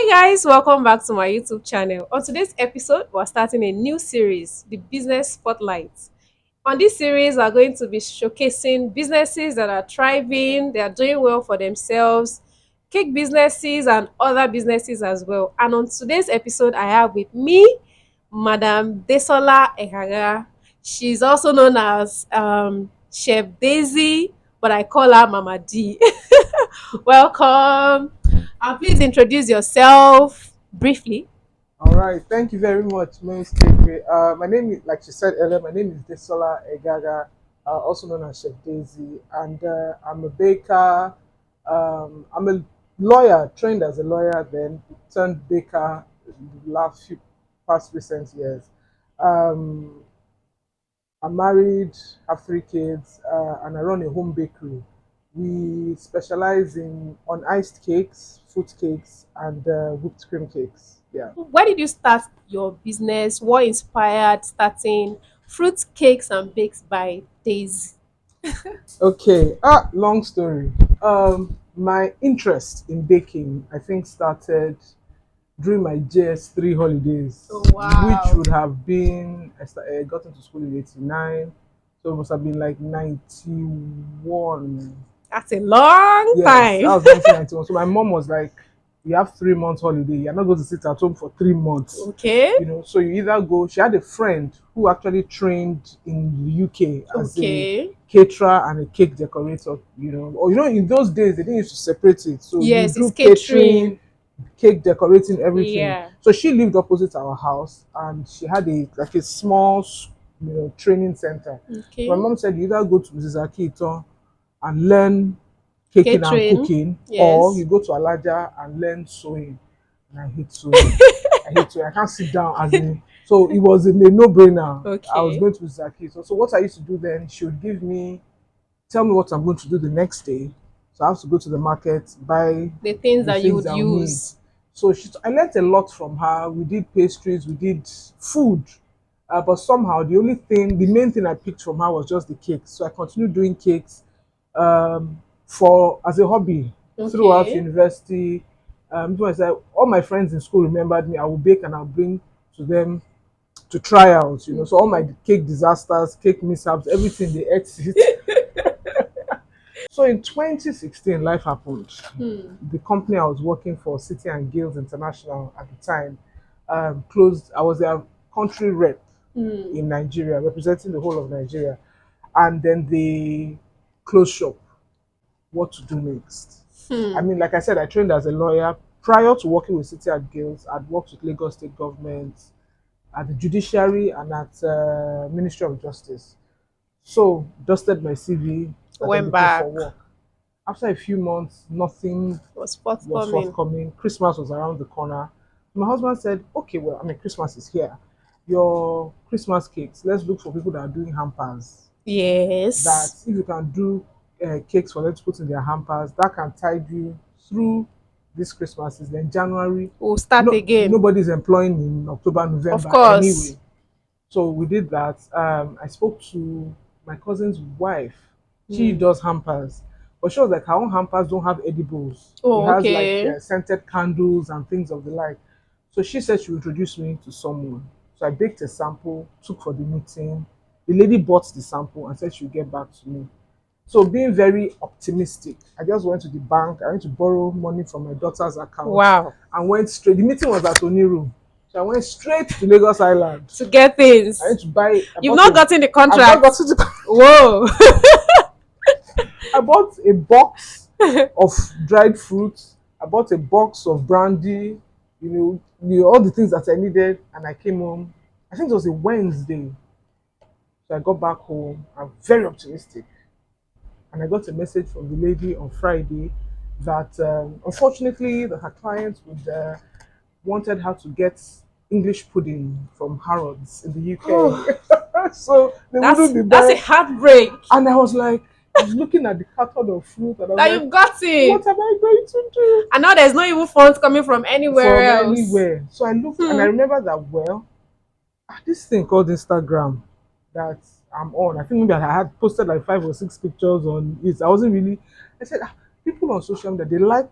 Hi guys, welcome back to my YouTube channel. On today's episode, we're starting a new series, the Business Spotlight. On this series, we're going to be showcasing businesses that are thriving, they are doing well for themselves, cake businesses and other businesses as well. And on today's episode, I have with me Madam Desola Ehaga. She's also known as Chef Daizee, but I call her Mama D. Welcome. Please introduce yourself briefly. All right, thank you very much, Ms. Kekwe. My name is, like she said earlier, my name is Desola Egaga, also known as Chef Daizee, and I'm a baker. I'm a lawyer, trained as a lawyer, then turned baker in the last few past recent years. Um, I'm married, have three kids, and I run a home bakery. We specialize in on iced cakes, fruit cakes, and whipped cream cakes. Yeah. Where did you start your business? What inspired starting Fruit Cakes and Bakes by Daisy? Okay. Long story. My interest in baking, I think, started during my JS3 holidays, Oh, which wow. would have been I got into school in '89, so it must have been like '91. That's a long Yes, that time. was 1991. So my mom was like, "You have 3 months holiday. You're not going to sit at home for 3 months." Okay. So you either go. She had a friend who actually trained in the UK as a Okay. caterer and a cake decorator. Or in those days they didn't used to separate it. So you Yes, it's do catering, catering. cake decorating, everything. Yeah. So she lived opposite our house, and she had a small, training center. So my Okay. mom said, you either go to Mrs. Akito and learn caking and Catering. cooking, or Yes. you go to Alaja and learn sewing. And I hate sewing. I hate sewing. I can't sit down as in. So it was a no-brainer. I was Okay. going to Mrs. Akito. So what I used to do then, she would tell me what I'm going to do the next day. So I have to go to the market, buy The things the that you things would I'll need. use. So I learned a lot from her. We did pastries, we did food. But somehow the main thing I picked from her was just the cakes. So I continued doing cakes for as a hobby throughout Okay. university. Even as all my friends in school remembered me, I would bake and I'll bring to them to try out. So all my Okay. cake disasters, cake mishaps, everything they ate it. So in 2016, life happened. Hmm. The company I was working for, City and Guilds International at the time, closed. I was their country rep Hmm. in Nigeria, representing the whole of Nigeria. And then they closed shop. What to do next? I Hmm. mean, like I said, I trained as a lawyer. Prior to working with City and Guilds, I'd worked with Lagos State government, at the judiciary, and at Ministry of Justice. So dusted my CV, started Went looking back. for work. After a few months, nothing Was was forthcoming. forthcoming. Christmas was around the corner. My husband said, okay, well, I mean, Christmas is here. Your Christmas cakes, let's look for people that are doing hampers. That Yes. if you can do cakes for them to put in their hampers, that can tide you through this Christmases. Then January, We'll start no, again. nobody's employing in October, Of November course. anyway. So we did that. I spoke to my cousin's wife. She Hmm. does hampers, but she was like, her own hampers don't have edibles. It Oh, has like okay. scented candles and things of the like. So she said she would introduce me to someone. So I baked a sample, took for the meeting. The lady bought the sample and said she would get back to me. So being very optimistic, I just went to the bank. I went to borrow money from my daughter's account Wow. and went straight. The meeting was at Oniru. So I went straight to Lagos Island. To get I things. went to buy. You've not gotten the I've not contract. gotten to. Whoa. I bought a box of dried fruits. I bought a box of brandy. All the things that I needed, and I came home. I think it was a Wednesday. So I got back home. I'm very optimistic, and I got a message from the lady on Friday that unfortunately her clients would wanted her to get English pudding from Harrods in the Oh, UK. So they wouldn't be that's a buying. heartbreak And I was looking at the carton of fruit and I was that like, you've got what it. am I going to do And now there's no even funds coming from anywhere from else. anywhere? So I looked and I Hmm. remember that, well, this thing called Instagram that I'm on, I think maybe I had posted like 5 or 6 pictures on it. I wasn't really, I said, people on social media, they like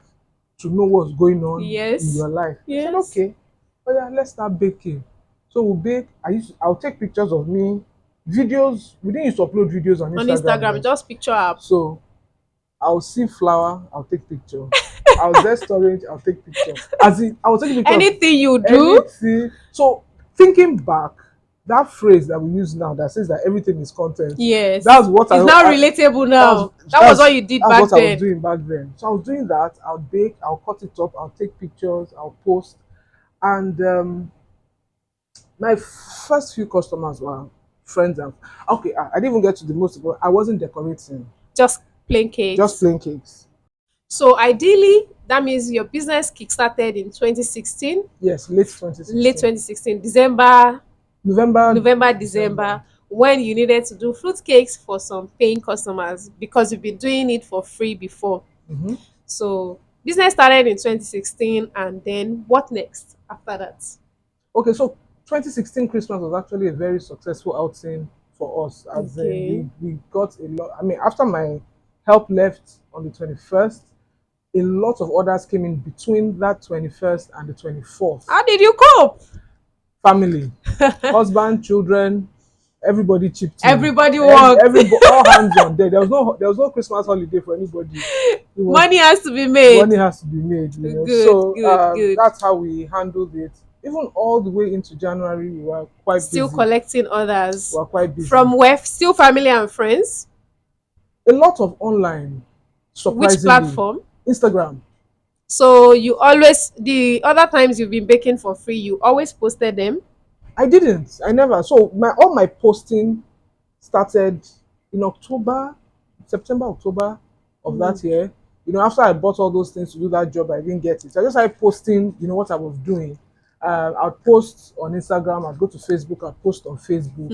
to know what's going on in Yes. your life. I said, Yes. okay, oh yeah, let's start baking. So we'll bake. I'll take pictures of me, videos. We didn't used to upload videos on On Instagram Instagram, then. just picture up. So I'll see flour, I'll take picture. I'll zest orange, I'll take picture. As in, I was taking picture of Anything you do, anything. So thinking back, that phrase that we use now that says that everything is content, that's yes. what It's now relatable that's now. That was what that's you did that's back what I was then. doing back then. So I was doing that. I'll bake, I'll cut it up, I'll take pictures, I'll post, and my first few customers were friends and okay. I didn't even get to the most important. I wasn't decorating, Just plain just cakes. plain cakes. So ideally, that means your business kickstarted in 2016, Yes, late late 2016, 2016, December, November, November, December. December, when you needed to do fruit cakes for some paying customers because you've been doing it for free before. Hmm. So business started in 2016, and then what next after that? Okay, so 2016 Christmas was actually a very successful outing for us, as in Okay. we got a lot. I mean, after my help left on the 21st, a lot of orders came in between that 21st and the 24th. How did you cope? Family, husband, children, everybody chipped in. Everybody worked. All hands on deck. There was no Christmas holiday for anybody. It was Money has to be made. money has to be made. Good, So good, good. that's how we handled it. Even all the way into January, we were quite Still busy. collecting We orders were quite busy. from where? Still family and friends. A lot of online, Which surprisingly, platform? Instagram. So you always, the other times you've been baking for free, you always posted them. I didn't. I never. So all my posting started in October, September, October of that year. After I bought all those things to do that job, I didn't get it. So I just started posting, what I was doing. I'd post on Instagram, I'd go to Facebook, I'd post on Facebook.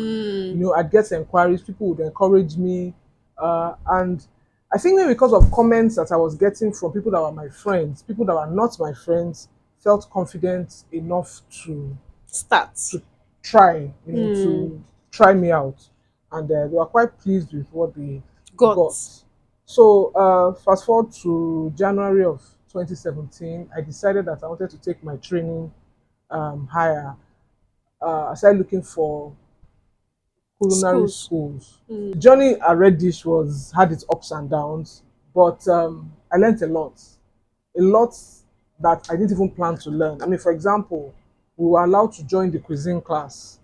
Hmm. I'd get inquiries, people would encourage me. And I think maybe because of comments that I was getting from people that were my friends, people that were not my friends felt confident enough Start. to try, Hmm. to try me out, and they were quite pleased with what they got. Got. So fast forward to January of 2017, I decided that I wanted to take my training higher. I started looking for culinary Schools. schools. Hmm. The journey at Red Dish was had its ups and downs, but I learned a lot that I didn't even plan to learn. I mean, for example, we were allowed to join the cuisine class.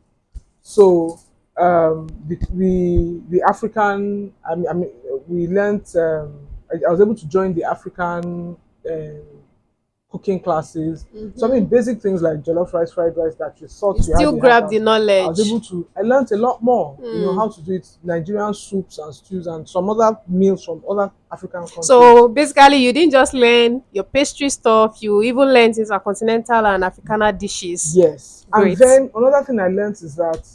So the African, we learned. I was able to join the African cooking classes. So I mean, Mm-hmm. basic things like jollof rice, fried rice that you You thought you still hardly had grab the out. I was knowledge. able to. I learned a lot more. Hmm. How to do it, Nigerian soups and stews and some other meals from other African countries. So basically, you didn't just learn your pastry stuff, you even learned intercontinental and Africana dishes. Yes, and Great. then another thing I learned is that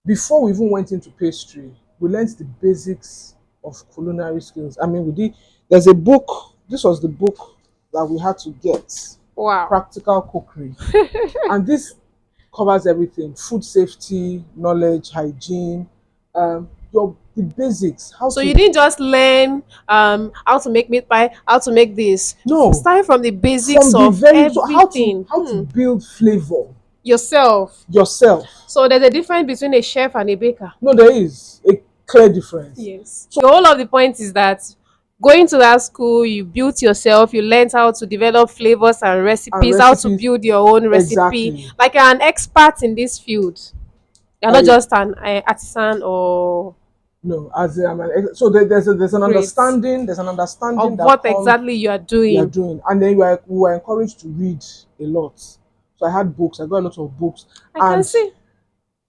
before we even went into pastry, we learned the basics of culinary skills. I mean, we did. There's a book. This was the book that we had to get, Wow. Practical Cookery, and this covers everything: food safety, knowledge, hygiene, the basics. How So you to didn't just learn how to make meat pie, how to make this. You no started from the basics from the of very so everything. how to build flavor Yourself. yourself. So there's a difference between a chef and a baker. No, there is a clear difference. Yes. The whole of the point is that going to that school, you built yourself, you learned how to develop flavors and And recipes, how to recipes build your own recipe. exactly. Like you're an expert in this field. You're not I just an artisan or No, as I'm so there's an great understanding. There's an understanding of that what comes exactly you are we are doing. doing, and then we were encouraged to read a lot. So I had books. I got a lot of books, I can and see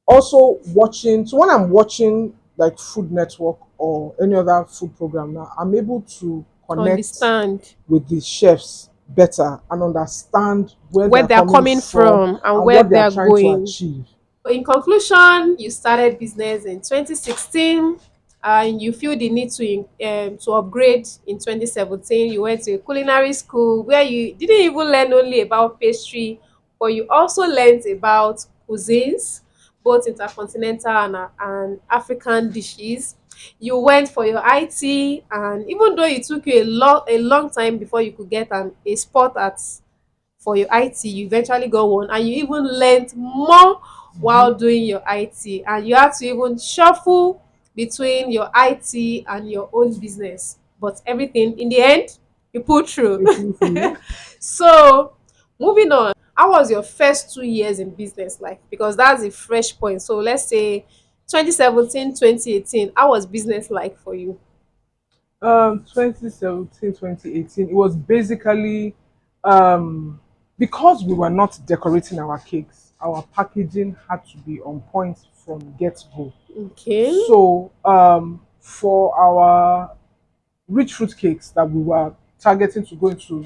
also watching. So when I'm watching like Food Network or any other food program now, I'm able to connect understand with the chefs better and understand where they where are they are coming coming from from and and where what they they are are trying to going. achieve. In conclusion, you started business in 2016 and you feel the need to upgrade in 2017. You went to a culinary school where you didn't even learn only about pastry, but you also learned about cuisines, both intercontinental and African dishes. You went for your IT, and even though it took you a long time before you could get a spot at for your IT, you eventually got one, and you even learned more Hmm. while doing your IT, and you had to even shuffle between your IT and your own business. But everything in the end, you pulled through. You pull through. So, moving on, how was your first 2 years in business like? Because that's a fresh point. So, let's say 2017, 2018, how was business like for you? 2017, 2018. It was basically um, because we were not decorating our cakes, our packaging had to be on point from get go. Okay. So, for our rich fruit cakes that we were targeting to go into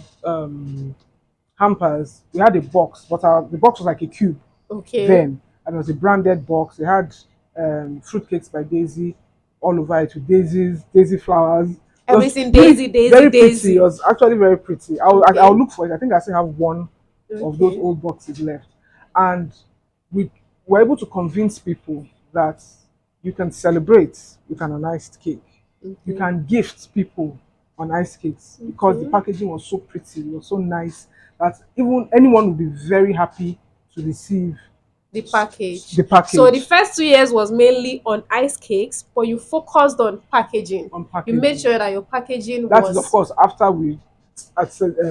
hampers, we had a box, but the box was like a cube Okay. then, and it was a branded box. They had fruitcakes by Daisy all over it with daisy flowers. It was Everything really Daisy, Daisy, very pretty. It Daisy. was actually very pretty. I'll Okay. look for it. I think I still have one of those Okay. old boxes left, and we were able to convince people that you can celebrate with an iced cake. You Okay. can gift people on ice cakes because the Okay. packaging was so pretty, it was so nice that even anyone would be very happy to receive The package. the So the package first 2 years was mainly on ice cakes, but you focused on packaging. on You made packaging. sure that your packaging That is, of was, course, after we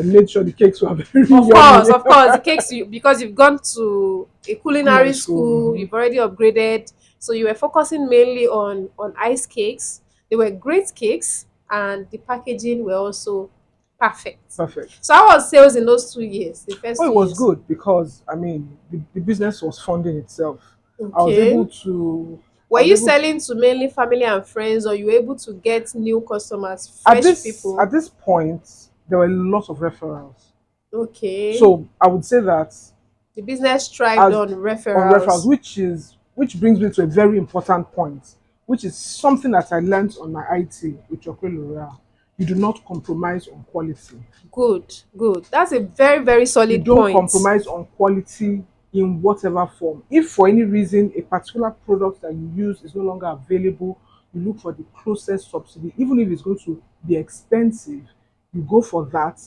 made sure the cakes were very of yummy. course, the cakes you, because you've gone to a Culinary culinary school. school, Hmm. you've already upgraded. So you were focusing mainly on ice cakes. They were great cakes, and the packaging were also perfect. Perfect. So how was sales in those 2 years, the first Well, it two was years? good because I mean the business was funding itself. I was able Okay. to. I Were was you able selling to mainly family and friends, or you were able to get new customers, at fresh this people? at this point there were lots of referrals. Okay. So I would say that The business thrived as on on referrals, referrals. which brings me to a very important point, which is something that I learned on my IT with Chocolate L'Oreal. You do not compromise on quality. Good, good. That's a very, very You solid don't point. compromise on quality in whatever form. If for any reason a particular product that you use is no longer available, you look for the closest subsidy, even if it's going to be expensive, you go for that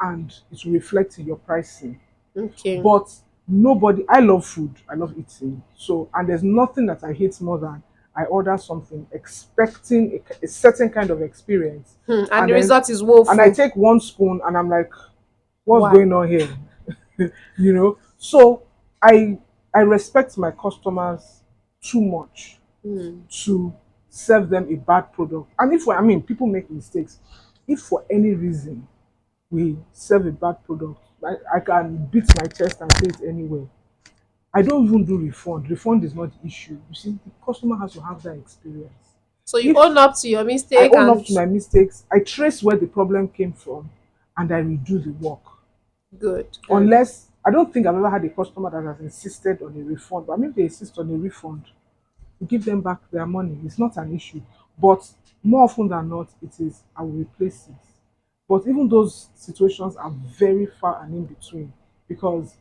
and it will reflect in your pricing. Okay. But nobody, I love food, I love eating. So, and there's nothing that I hate more than I order something expecting a certain kind of experience, And and the then result is and I woeful. take one spoon and I'm like, what's Why? going on here? So I I respect my customers too much Hmm. to serve them a bad product. And if I mean people make mistakes, if for any reason we serve a bad product, I can beat my chest and say it anyway. I don't even do refund. Refund is not the issue. You see, the customer has to have that experience. So you If own up to your I mistake own up and to my mistakes, I trace where the problem came from, and I redo the work. good, good. Unless I don't think I've ever had a customer that has insisted on a refund. But I mean, if they insist on a refund, we give them back their money. It's not an issue. But more often than not, it is I will replace it. But even those situations are very far and in between because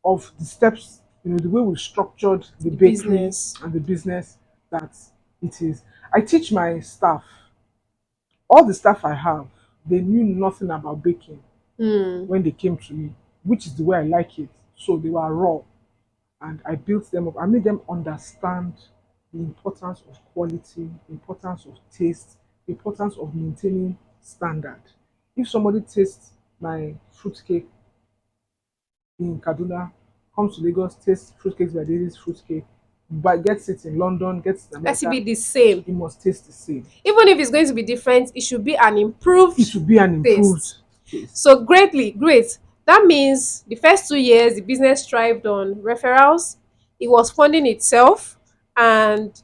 of the steps, the way we've structured the The bakery business. and the business that it is. I teach my staff, all the staff I have, they knew nothing about baking Hmm. when they came to me, which is the way I like it. So they were raw and I built them up. I made them understand the importance of quality, the importance of taste, the importance of maintaining standard. If somebody tastes my fruitcake in Kaduna, comes to Lagos, tastes fruitcakes by Daisy's fruitcake, but gets it in London, gets it in Let it America, be the same. it must taste the same. Even if it's going to be different, it should be an It improved should be an improved taste. taste. So greatly, great. That means the first 2 years, the business thrived on referrals. It was funding itself, and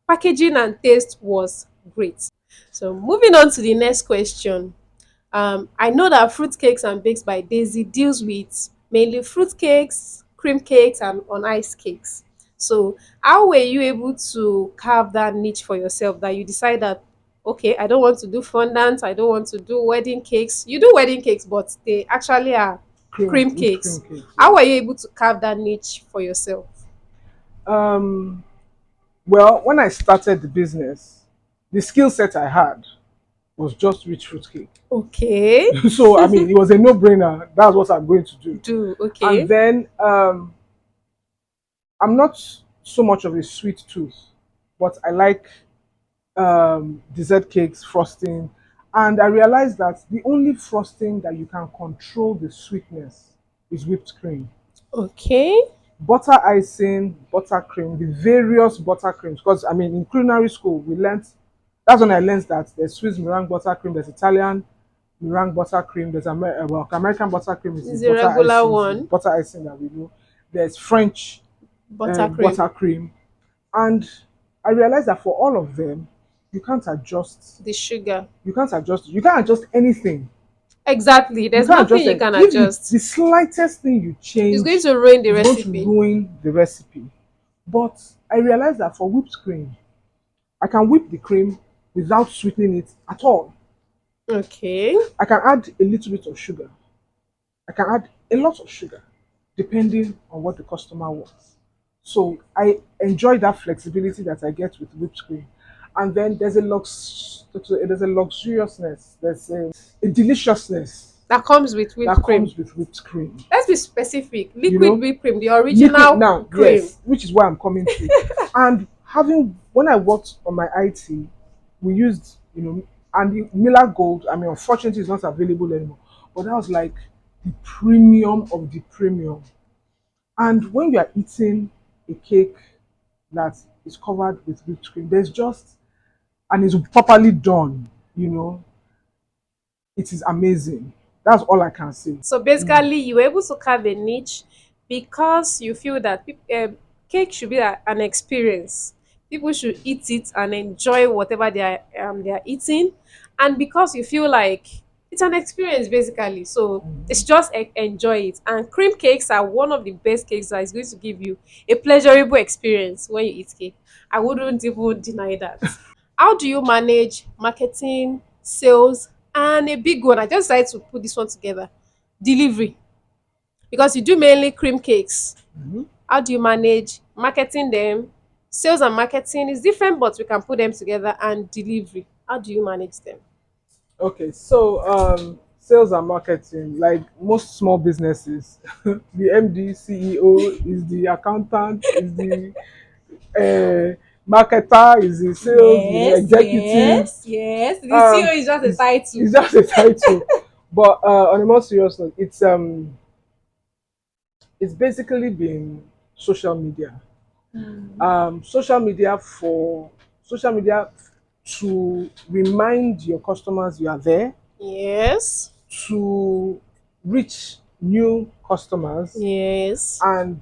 packaging and taste was great. So moving on to the next question. I know that fruit cakes and bakes by Daisy deals with mainly fruit cakes, cream cakes, and on ice cakes. So, how were you able to carve that niche for yourself that you decide that, okay, I don't want to do fondant, I don't want to do wedding cakes. You do wedding cakes, but they actually are Cream, cream whipped cream cakes. cakes, How were yes. you able to carve that niche for yourself? Um, well, when I started the business, the skill set I had was just rich fruit cake. Okay. So I mean, it was a no-brainer. That's what I'm going to do. Do And okay. then I'm not so much of a sweet tooth, but I like dessert cakes, frosting. And I realized that the only frosting that you can control the sweetness is whipped cream. Okay. Butter icing, buttercream, the various buttercreams. Because I mean, in culinary school, we learned that's when I learned that there's Swiss meringue buttercream, there's Italian meringue buttercream, there's well, American buttercream is the It's a regular one. butter icing that we do. There's French Buttercream. buttercream, and I realized that for all of them, you can't adjust. The sugar. You can't adjust. You can't adjust anything. Exactly. You There's can't nothing adjust you it. can If adjust. the slightest thing you It's going change to ruin the is going to recipe. ruin the recipe. But I realized that for whipped cream, I can whip the cream without sweetening it at all. Okay. I can add a little bit of sugar. I can add a lot of sugar depending on what the customer wants. So I enjoy that flexibility that I get with whipped cream. And then there's a luxuriousness, there's a deliciousness That comes with that whipped cream. comes with whipped cream. Let's be specific. You Liquid know, whipped cream, the liquid original now, cream. yes, which is why I'm coming to. And having when I worked on my IT, we used, and the Miller Gold, I mean, unfortunately, it's not available anymore. But that was like the premium of the premium. And when you are eating a cake that is covered with whipped cream, there's just, and it's properly done, you know, it is amazing. That's all I can say. So basically, you were able to carve a niche because you feel that cake should be an experience. People should eat it and enjoy whatever they are eating, and because you feel like it's an experience basically. So it's just enjoy it. And cream cakes are one of the best cakes that is going to give you a pleasurable experience when you eat cake. I wouldn't even deny that. How do you manage marketing, sales, and a big one? I just decided to put this one together. Delivery. Because you do mainly cream cakes. Mhm. How do you manage marketing them? Sales and marketing is different, but we can put them together. And delivery. How do you manage them? Okay, so sales and marketing, like most small businesses, the MD, CEO is the accountant, is the uh, marketer, is the sales, Yes, executive. yes, yes. The CEO Um, is just a it's, title. it's just a title. But on a more serious note, it's basically been social media. Social media to remind your customers you are there, Yes, to reach new customers, yes. and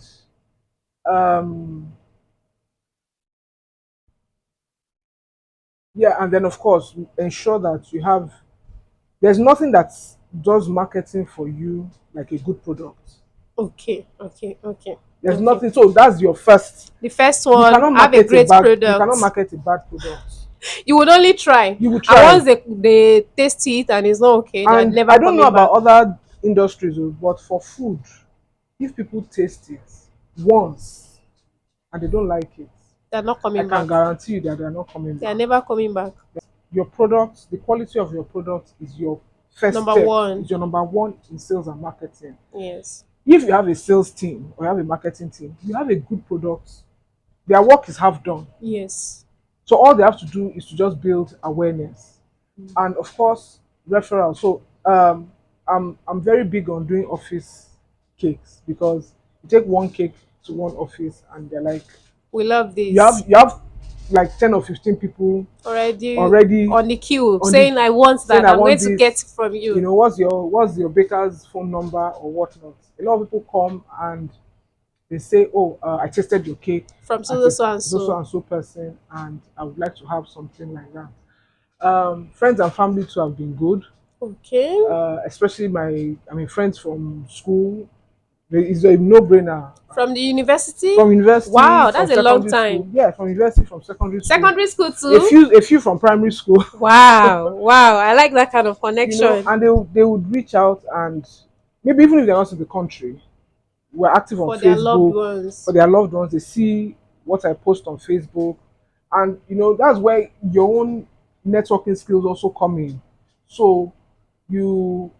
um, yeah, and then of course ensure that you have. There's nothing that does marketing for you like a good product. Okay, okay, okay, There's okay. nothing. So that's your first. The first You one, cannot have a market a great bad. You cannot product. market a bad product. You would only try. You will And try. once they taste it and it's not okay, they're And never I don't know coming about back. other industries, but for food, if people taste it once and they don't like it, They're not I coming can back. guarantee you that they're not coming They're back. never coming back. Your product, the quality of your product is your first Number step, one. is your number one in sales and marketing. Yes. If you have a sales team or you have a marketing team, you have a good product, their work is half done. Yes. So all they have to do is to just build awareness. And of course, referral. So I'm very big on doing office cakes because you take one cake to one office and they're like We love you this. have like 10 or 15 people Already already on the queue on the saying I want saying that. I I'm going want to get this. it from you. What's your baker's phone number or whatnot. A lot of people come and they say, oh, I tasted your cake From so at so a so and so so. and so person, and I would like to have something like that. Friends and family too have been good, Okay. especially friends from school. It's a no-brainer. From the university? From university, Wow, from that's a long secondary school. time. Yeah, from university, from secondary school. Secondary school A too? few, a few from primary school. Wow, wow. I like that kind of connection And they would reach out and maybe even if they're not in the country, we're active on for their loved Facebook for ones. their loved ones. They see what I post on Facebook, and that's where your own. networking skills also come in. So you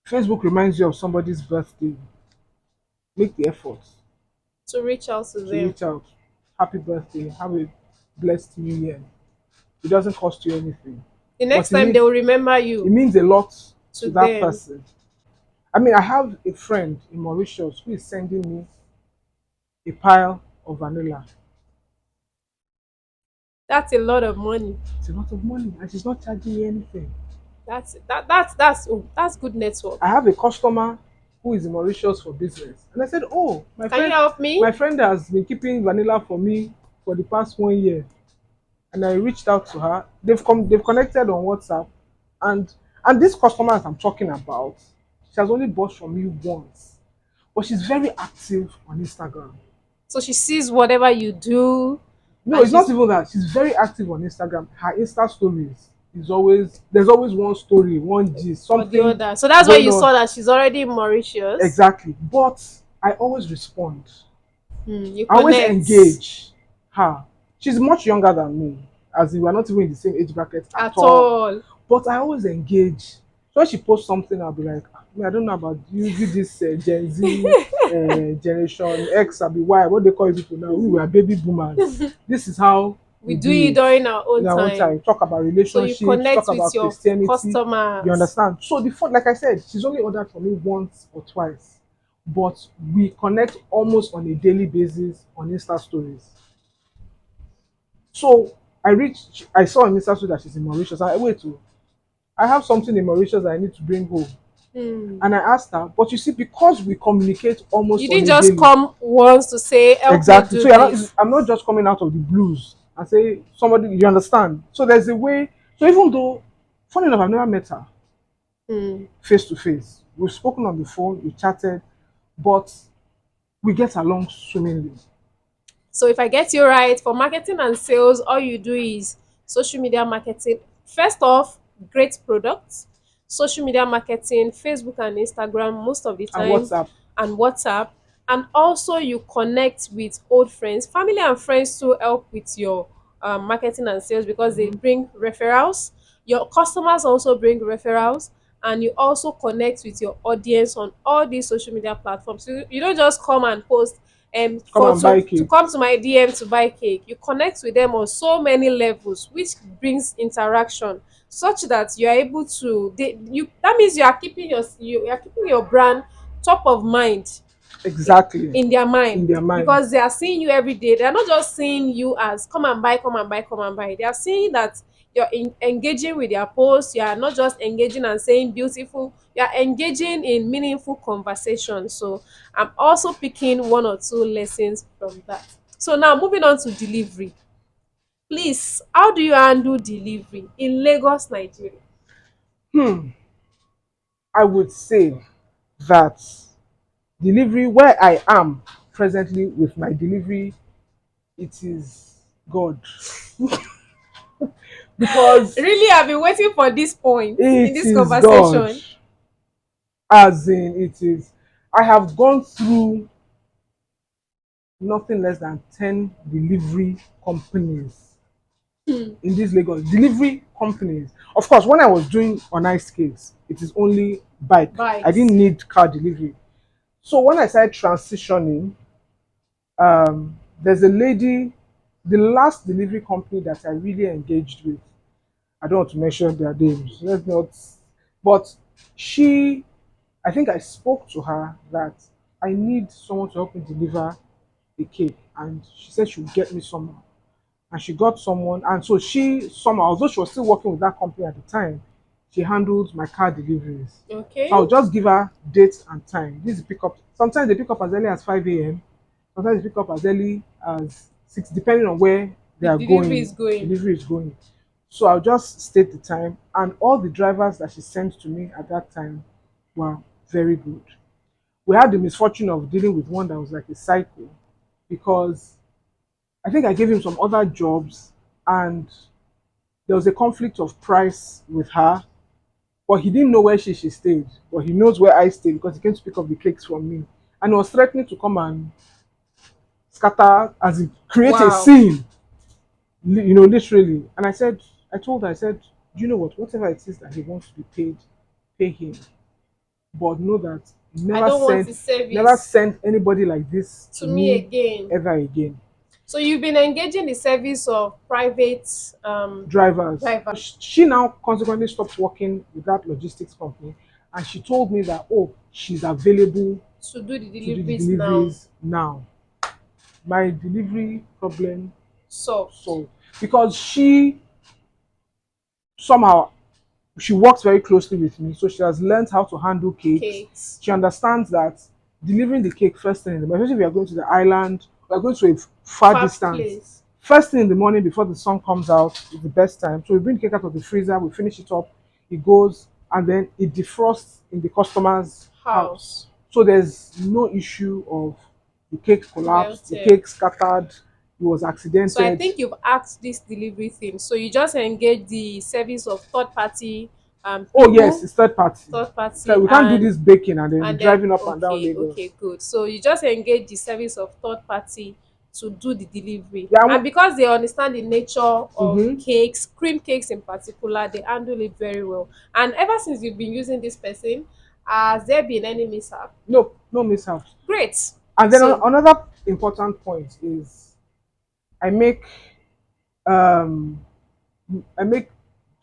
Facebook reminds you of somebody's birthday, make the effort To reach out to to them. reach out. Happy birthday, have a blessed new year. It doesn't cost you anything. The next But time they will remember it you means a lot to to that them. person. I mean, I have a friend in Mauritius who is sending me a pile of vanilla. That's a lot of money. It's a lot of money and she's not charging me anything. That's good network. I have a customer who is in Mauritius for business. And I said, oh, Can you help me? my friend has been keeping vanilla for me for the past 1 year. And I reached out to her. They've connected on WhatsApp. And this customer that I'm talking about, she has only bought from me once. But she's very active on Instagram. So she sees whatever you do, No, and it's not she's even that. She's very active on Instagram. Her Insta stories is always there's always one story, one gist, or the something other. So that's why going you on. saw that she's already in Mauritius. Exactly. But I always respond. You I always connect engage her. She's much younger than me, as in we're not even in the same age bracket at at all. all. But I always engage. So when she posts something, I'll be like, "Ah, me, I don't know about you this Gen Z, Generation X, I'll be Y, what they call you people now. We were baby boomers. This is how We we do do it it. during our In own our own time. time, talk about So you relationships, talk connect with about your Christianity. You customers. understand? So like I said, she's only ordered for me once or twice, but we connect almost on a daily basis on Insta stories. So I saw on Insta story that she's in Mauritius. Wait, I have something in Mauritius that I need to bring home. Hmm. And I asked her, but you see, because we communicate almost You on didn't a just daily, come once to say, "Help me exactly. do So this." I'm not just coming out of the blues and say somebody, you understand. So there's a way. So even though, funny enough, I've never met her Hmm. face to face. We've spoken on the phone, we chatted, but we get along swimmingly. So if I get you right, for marketing and sales, all you do is social media marketing. First off, great products, social media marketing, Facebook and Instagram most of the And time, WhatsApp, and WhatsApp. And also you connect with old friends, family and friends to help with your marketing and sales because they bring referrals. Your customers also bring referrals, and you also connect with your audience on all these social media platforms. So you don't just come and post come for and buy to cake. come to my DM to buy cake. You connect with them on so many levels, which brings interaction such that you are able to you that means you are keeping your brand top of mind Exactly. in their mind, In their mind. because they are seeing you every day. They are not just seeing you as come and buy, come and buy, come and buy. They are seeing that you're engaging with their posts. You are not just engaging and saying beautiful, you are engaging in meaningful conversation. So I'm also picking one or two lessons from that. So now moving on to delivery. Please, how do you handle delivery in Lagos, Nigeria? Hmm. I would say that delivery where I am presently with my delivery, it is God. Because Really, I've been waiting for this point in it this is God. conversation. As in, it is. I have gone through nothing less than 10 delivery companies in this Lagos. Delivery companies. Of course, when I was doing on ice skates, it is only bike. I Bikes. didn't need car delivery. So when I started transitioning, there's a lady, the last delivery company that I really engaged with. I don't want to mention their names. Let's not. But she, I think I spoke to her that I need someone to help me deliver a cake, and she said she would get me someone, and she got someone, and so she somehow, although she was still working with that company at the time, she handled my car deliveries. So Okay. I'll just give her dates and time. This is pick up. Sometimes they pick up as early as 5 a.m. Sometimes they pick up as early as 6, depending on where they The are delivery going. is going. Delivery is going. So I'll just state the time, and all the drivers that she sent to me at that time were very good. We had the misfortune of dealing with one that was like a cycle, because I think I gave him some other jobs, and there was a conflict of price with her, but he didn't know where she stayed, but he knows where I stay because he came to pick up the cakes from me, and he was threatening to come and scatter, as in create a Wow. scene. literally. And I told her, I said, do you know what? Whatever it is that he wants to be paid, pay him. But know that I never don't want send, the never service send anybody like this to to me me again. ever again. So you've been engaging the service of private Drivers. driver She now consequently stopped working with that logistics company, and she told me that, oh, she's available to do the to do the deliveries now. deliveries now. My delivery problem Solved. solved because she somehow she works very closely with me, so she has learned how to handle cakes. Cakes. She understands that delivering the cake first thing in the morning, especially if we are going to the island, we are going to a far Far distance. place. First thing in the morning before the sun comes out is the best time. So we bring the cake out of the freezer, we finish it up, it goes, and then it defrosts in the customer's house. House. So there's no issue of the cake collapsed, the Melted. cake scattered, it was So I accidented. think you've asked this delivery thing. So you just engage the service of third party Oh yes, people, it's third party. third So party, we can't do this baking and then be and then driving up and down okay, Lagos. okay, good. So you just engage the service of third party to do the delivery. Yeah, And because they understand the nature of mm-hmm. cakes, cream cakes in particular, they handle it very well. And ever since you've been using this person, has there been any mishap? No, no mishaps. Great. And then So another important point is I make um I make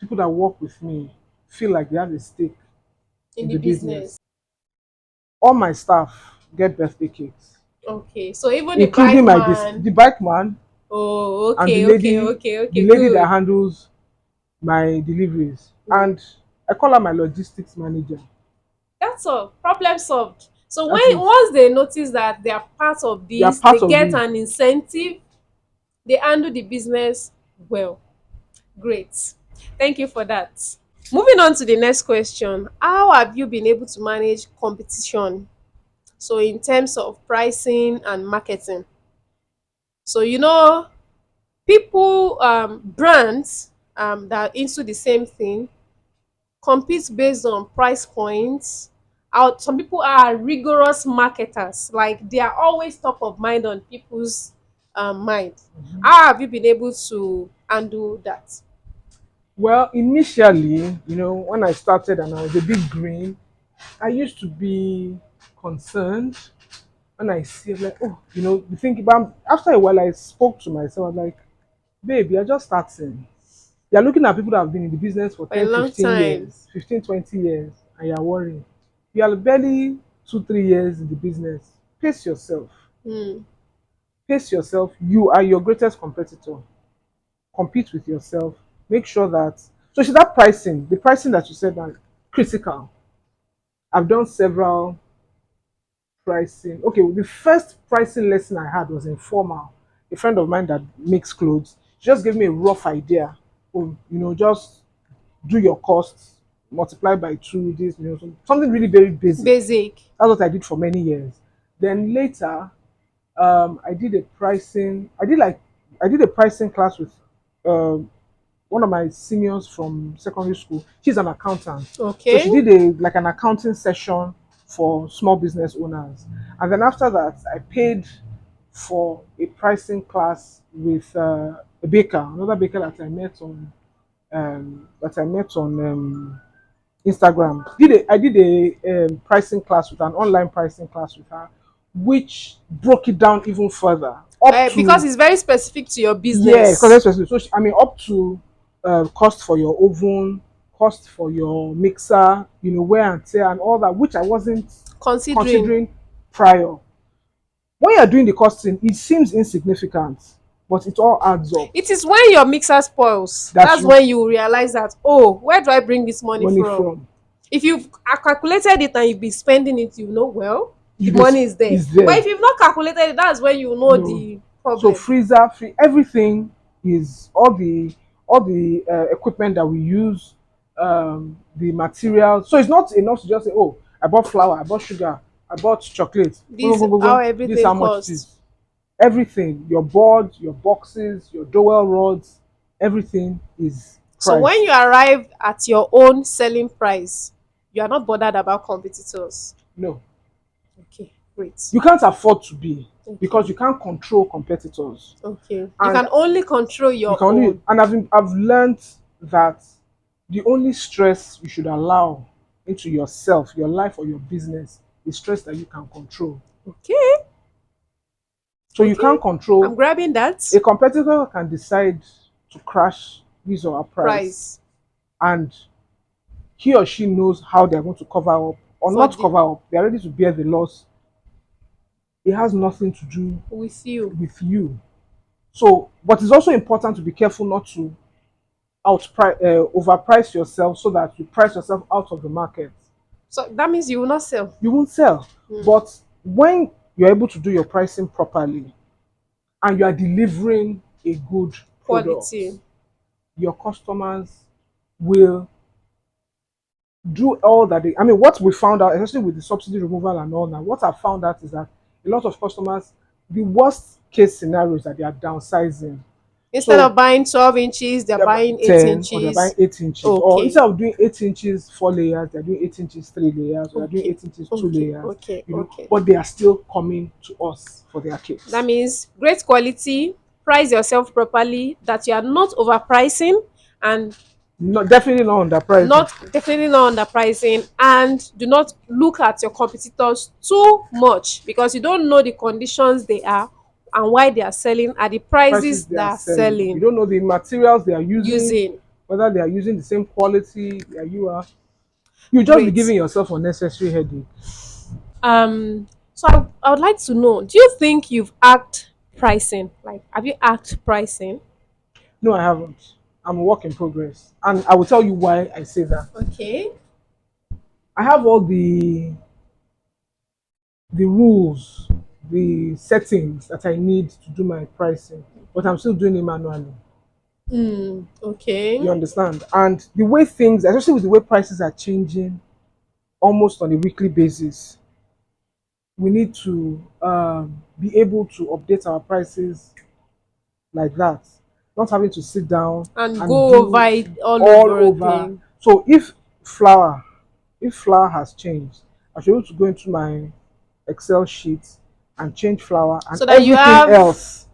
people that work with me feel like they have a stake in in the the business. business. All my staff get birthday cakes, Okay. So even the including bike my man. the bike man Oh, and okay, okay, okay, the okay, lady that good. handles my deliveries. Good. And I call her my logistics manager. That's all. Problem solved. So That when is, once they notice that they are part of they are this, they part of get it. an incentive, they handle the business well. Great. Thank you for that. Moving on to the next question. How have you been able to manage competition? So in terms of pricing and marketing. So people brands that are into the same thing compete based on price points. Out some people are rigorous marketers, like they are always top of mind on people's mind. How have you been able to handle that? Well, initially, when I started and I was a bit green, I used to be concerned when I see it, like, oh, the thing. But after a while, I spoke to myself. I'm like, babe, you're just starting. You're looking at people that have been in the business for For a 10, long 15 time. years, 15, 20 years, and you're worrying. You are barely 2, 3 years in the business. Pace yourself. Hmm. Pace yourself. You are your greatest competitor. Compete with yourself. Make sure that. So, see that pricing, the pricing that you said, that critical. I've done several pricing. Okay, well, the first pricing lesson I had was informal. A friend of mine that makes clothes, she just gave me a rough idea of, just do your costs, multiply by two, this, something really very basic. Basic. That's what I did for many years. Then later, I did a pricing. I did a pricing class with um, one of my seniors from secondary school. She's an accountant, so she Okay. did a like an accounting session for small business owners. And then after that, I paid for a pricing class with a baker, another baker that I met on Instagram. I did a pricing class with an online pricing class with her, which broke it down even further up Because to. it's very specific to your Yeah, because business. especially so I mean up to cost for your oven, cost for your mixer, wear and tear and all that, which I wasn't Considering considering prior. When you're doing the costing, it seems insignificant, but it all adds up. it is when your mixer spoils, That's that's when you realize that, oh, where do I bring this money money from? from. If you've calculated it and you've been spending it, well, the You money is there. is But there. if you've not calculated it, that's when you know No. the So problem. freezer, free, everything is all the equipment that we use, the material. So it's not enough to just say, oh, I bought flour, I bought sugar, I bought chocolate. Boom, This boom, boom, how boom. This is everything how much it costs. is. Everything, your board, your boxes, your dowel rods, everything is So when priced. you arrive at your own selling price, you are not bothered about competitors. No. Okay. Great. You can't afford to be, Okay. because you can't control competitors. Okay. You And can only control you your can only, own. and I've learned that the only stress you should allow into yourself, your life, or your business is stress that you can control. Okay. So you Okay. can't I'm control. grabbing that A competitor can decide to crash his or her price, price and he or she knows how they're going to cover up or for not the cover up. They're ready to bear the loss. It has nothing to do with you. with you. So, but it's also important to be careful not to overprice yourself, so that you price yourself out of the market. So that means you will not sell. You won't sell. Hmm. But when you're able to do your pricing properly and you are delivering a good product, Quality. your customers will do all that they, I mean, what we found out, especially with the subsidy removal and all that, what I found out is that a lot of customers, the worst case scenario is that they are downsizing. Instead So of buying 12 inches, they're they're buying buying 8 10, or they're buying inches. 8 inches, or Okay. instead of doing 8 inches 4 layers, they're doing 8 inches 3 layers, or they're doing Okay. 8 inches two Okay. layers, Okay. you know, Okay. but they are still coming to us for their That cakes. means great quality, price yourself properly, that you are not overpricing and Not definitely not underpricing. not definitely not underpricing, and do not look at your competitors too much because you don't know the conditions they are and why they are selling at the Prices prices they are that are selling. You selling don't know the materials they are using, using. whether they are using the same quality that you are. You just be Great. giving yourself unnecessary headache. So I would like to know, do you think you've hacked pricing? Like, have you hacked pricing? No, I haven't. I'm a work in progress. And I will tell you why I say that. Okay. I have all the rules, the settings that I need to do my pricing, but I'm still doing it manually. Okay. You understand? And the way things, especially with the way prices are changing almost on a weekly basis, we need to be able to update our prices like that, not having to sit down And and go over do it all all over over. again. So flour, if flour has changed, I should be able to go into my Excel sheet and change flour and So that you everything have. else.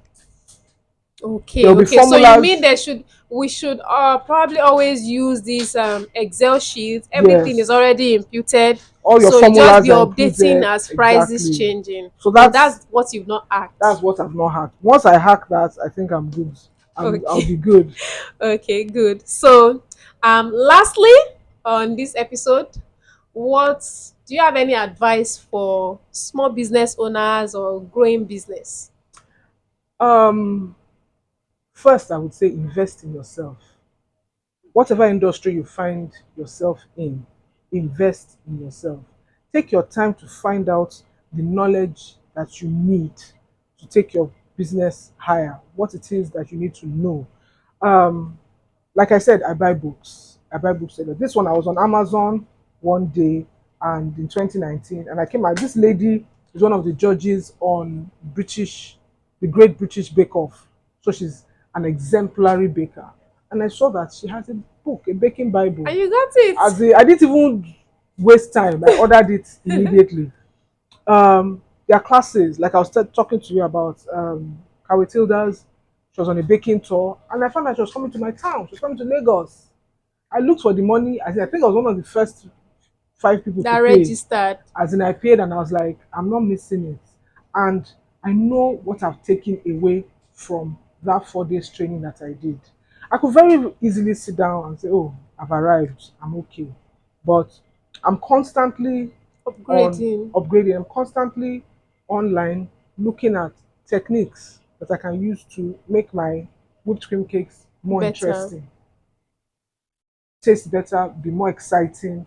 There Okay, will be okay. So you mean formulas. there should we should probably always use this Excel sheet. Everything is Yes, already imputed. all your So you just formulas be are updating included as prices exactly. changing. So But that's what you've not that's hacked. what I've not hacked. Once I hack that, I think I'm good. I'll Okay. be good. Okay, good. So lastly on this episode, what do you have any advice for small business owners or growing business? Um, First, I would say invest in yourself. Whatever industry you find yourself in, invest in yourself. Take your time to find out the knowledge that you need to take your business higher, what it is that you need to know. Um, like I said, I buy books. I buy books. This one, I was on Amazon one day, and in 2019, and I came out. This lady is one of the judges on the Great British Bake Off. So she's an exemplary baker, and I saw that she has a book, a baking Bible. And you got it. I didn't even waste time. I ordered it immediately. There are classes, like I was talking to you about Kawi Tilda's. She was on a baking tour, and I found that she was coming to my town. She was coming to Lagos. I looked for the money. I think I was one of the first 5 people to That pay. registered. As in, I paid, and I was like, I'm not missing it. And I know what I've taken away from that 4 days training that I did. I could very easily sit down and say, oh, I've arrived, I'm okay. But I'm constantly on Upgrading. upgrading. I'm constantly online looking at techniques that I can use to make my whipped cream cakes more Better. interesting, taste better, be more exciting.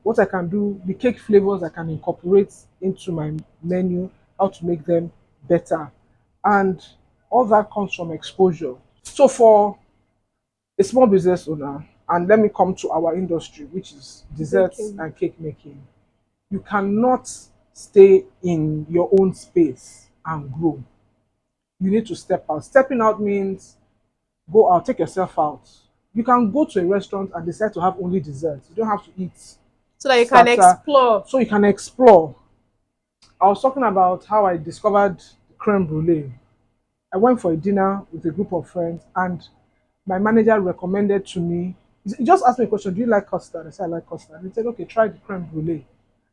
What I can do, the cake flavors I can incorporate into my menu, how to make them better. And all that comes from exposure. So for a small business owner, and let me come to our industry, which is desserts Baking. and cake making, you cannot stay in your own space and grow. You need to step out. Stepping out means go out, take yourself out. You can go to a restaurant and decide to have only desserts. You don't have to eat So that you can starter, explore. so you can explore. I was talking about how I discovered creme brulee. I went for a dinner with a group of friends, and my manager recommended to me. He just asked me a question: "Do you like custard?" I said, "I like custard." He said, "Okay, try the creme brulee,"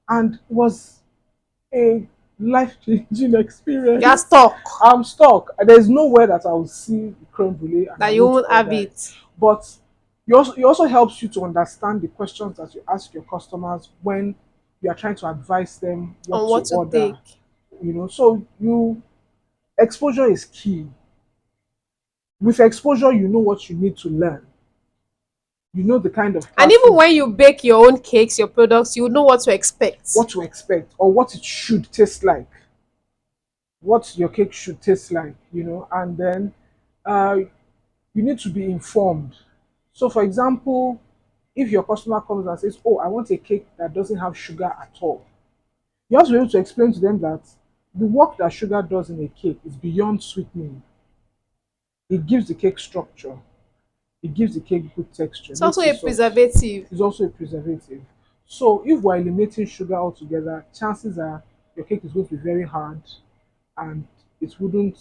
and it was a life-changing You're experience. stuck I'm stuck. There's nowhere that I will see the creme brulee and I that you won't won't have order it. it. But it also helps you to understand the questions that you ask your customers when you are trying to advise them what On to what to order. take. So you exposure is key. With exposure, you know what you need to learn. You know the kind of And even classes, when you bake your own cakes, your products, you know what to expect. what to expect, or what it should taste like, what your cake should taste like, and then uh, you need to be informed. So, for example, if your customer comes and says, "Oh, I want a cake that doesn't have sugar at all," you have to be able to explain to them that the work that sugar does in a cake is beyond sweetening. It gives the cake structure, it gives the cake good texture, It's also makes it a soft. preservative. It's also a preservative. So, if we're eliminating sugar altogether, chances are your cake is going to be very hard and it wouldn't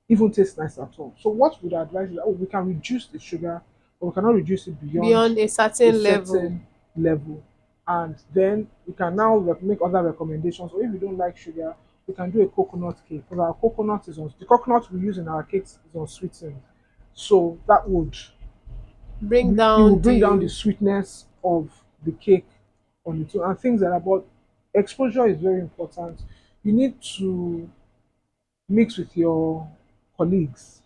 even taste nice at all. So what would I advise is that, we can reduce the sugar, but we cannot reduce it beyond Beyond a a certain level. certain level. And then we can now make other recommendations. Or if you don't like sugar, we can do a coconut cake because our coconut is on the coconut we use in our cakes is unsweetened. So that would Bring it will down bring down the the. sweetness of the cake on its own and things like that. But exposure is very important. You need to mix with your colleagues.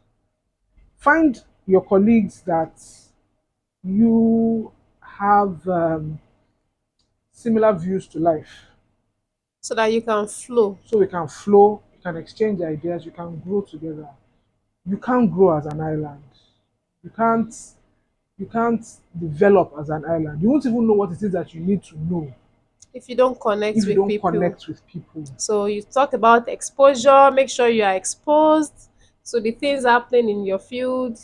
Find your colleagues that you have similar views to life. So that you can flow. So we can flow, you can exchange ideas, you can grow together. You can't grow as an island. You can't you can't develop as an island. You won't even know what it is that you need to know If you don't connect if you with don't people. connect with people. So you talk about exposure, make sure you are exposed to the things happening in your field,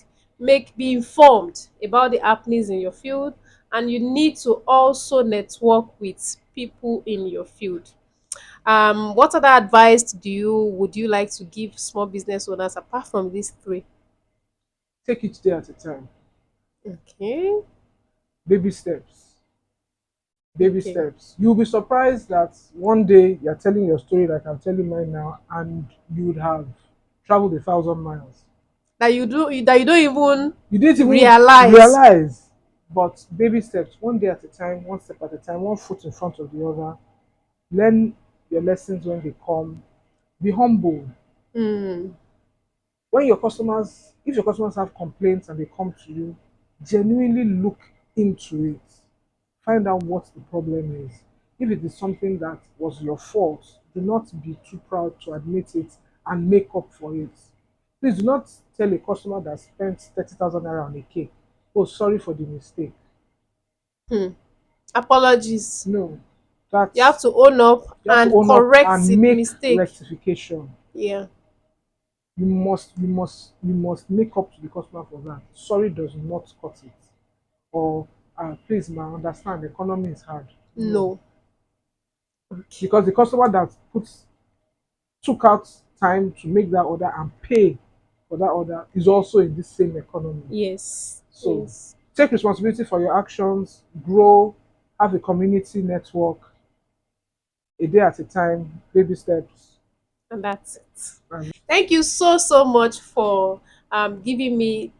be informed about the happenings in your field, and you need to also network with people in your field. What other advice would you like to give small business owners apart from these three? Take each day at a time. Okay. Baby steps. Baby Okay. steps. You'll be surprised that one day you're telling your story like I'm telling mine now, and you would have traveled 1,000 miles. That you don't even You didn't even realize. realize. But baby steps, one day at a time, one step at a time, one foot in front of the other. Learn your lessons when they come. Be humble. Hmm. If your customers have complaints and they come to you, genuinely look into it. Find out what the problem is. If it is something that was your fault, do not be too proud to admit it and make up for it. Please do not tell a customer that spent 30,000 naira on a cake, "Oh, sorry for the mistake." Hmm. Apologies. No, You have that's to own up you have to and own up correct and the make mistake. rectification. Yeah. You must make up to the customer for that. Sorry does not cut it. Or please, ma, understand the economy is hard. No, No. Okay. because the customer that took out time to make that order and pay for that order is also in this same economy. Yes. So Yes. take responsibility for your actions, grow, have a community network, a day at a time, baby steps. And that's it. And Thank you so so much for giving me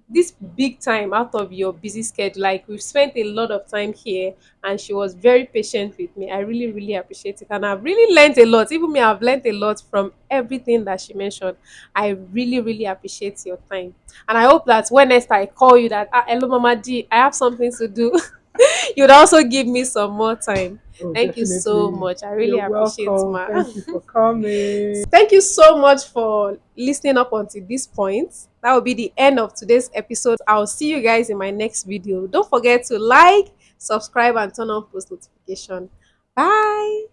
this big time out of your busy schedule. Like we've spent a lot of time here, and she was very patient with me. I really, really appreciate it, and I've really learned a lot. Even me, I've learned a lot from everything that she mentioned. I really, really appreciate your time, and I hope that when next I call you, that hello, Mama G, I have something to do. You'd also give me some more time. oh, Thank you so definitely, much. I you're really appreciate welcome. ma. Thank you for coming. Thank you so much for listening up until this point. That will be the end of today's episode. I'll see you guys in my next video. Don't forget to like, subscribe, and turn on post notification. Bye.